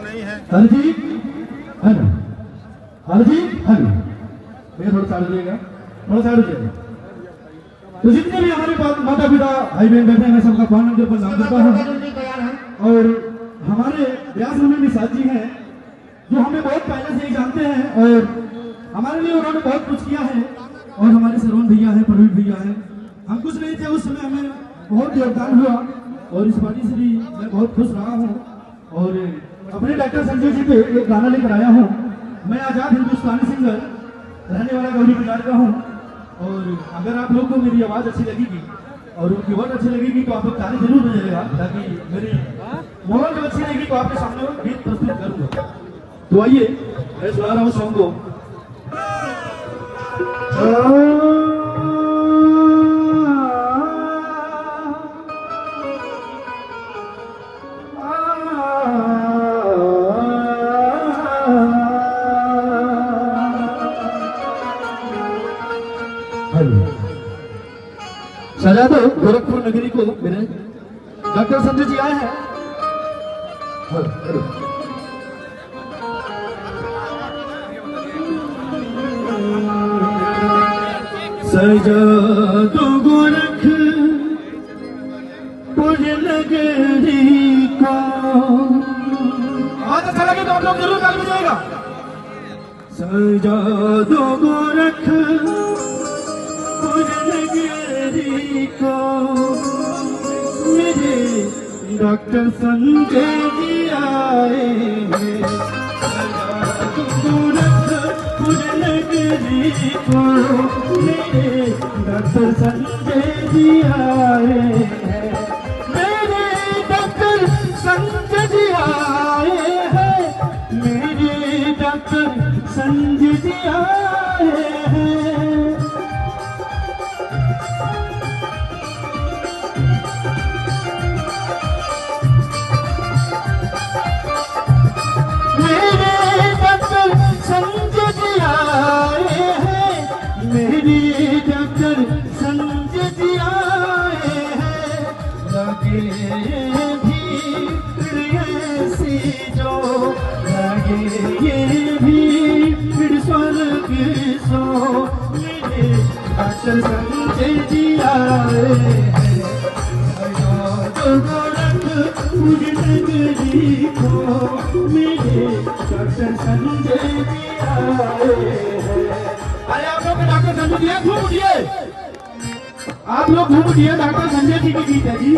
नहीं है। हर जी हर हर जी हर भैया थोड़ा साइड दिएगा, थोड़ा साइड दिएगा। तो जितने भी हमारे माता पिता भाई बहन बैठे हैं मैं सबका फोन नंबर पर नाम देता हूँ। और हमारे व्यास नंदन निषाद जी हैं जो हमें बहुत पहले से ही जानते हैं और हमारे लिए उन्होंने बहुत कुछ किया है। और हमारे सरवन भैया हैं, प्रवीण भैया हैं, हम कुछ नहीं थे उस समय, हमें बहुत योगदान हुआ और इस पार्टी से भी मैं बहुत खुश रहा हूँ। और अपने डॉक्टर संजय जी पे एक गाना लेकर आया हूँ। मैं आजाद हिंदुस्तानी सिंगर रहने वाला गौरी बाजार का हूँ। और अगर आप लोग को मेरी आवाज़ अच्छी लगेगी और उनकी वर्ड अच्छी लगेगी तो आप लोग ताली जरूर बजाएगा, ताकि मेरी मोहन जब अच्छी रहेगी तो आपके सामने गीत प्रस्तुत करूँगा। तो आइए मैं सुना रहा हूँ सॉन्ग को। सजा दो गोरखपुर नगरी को मेरे डॉक्टर संजय जी आए हैं। सजा दो गोरखपुर नगरी को। बहुत अच्छा लगे तो आप लोग जरूर ताली बजाएगा। सजा दो गोरखपुर नगरी को मेरे डॉक्टर संजय जी आए हैं। गोरखपुर नगरी को मेरे डॉक्टर संजय जी आए हैं। मेरे डॉक्टर संजय जी आए हैं। मेरे डॉक्टर संजय जी आए हैं। मेरे डॉक्टर संजय जी आए हैं। लगे भी ऐसी जो लगे ये भी स्वर्ग सो। मेरे डॉक्टर संजय जी आए हैं। गोरखपुर नगरी को मेरे डॉक्टर संजय जी आए हैं। अरे आप लोग डॉक्टर संजय जी घूम उठिए, आप लोग घूम उठिए। डॉक्टर संजय जी की गीत है जी।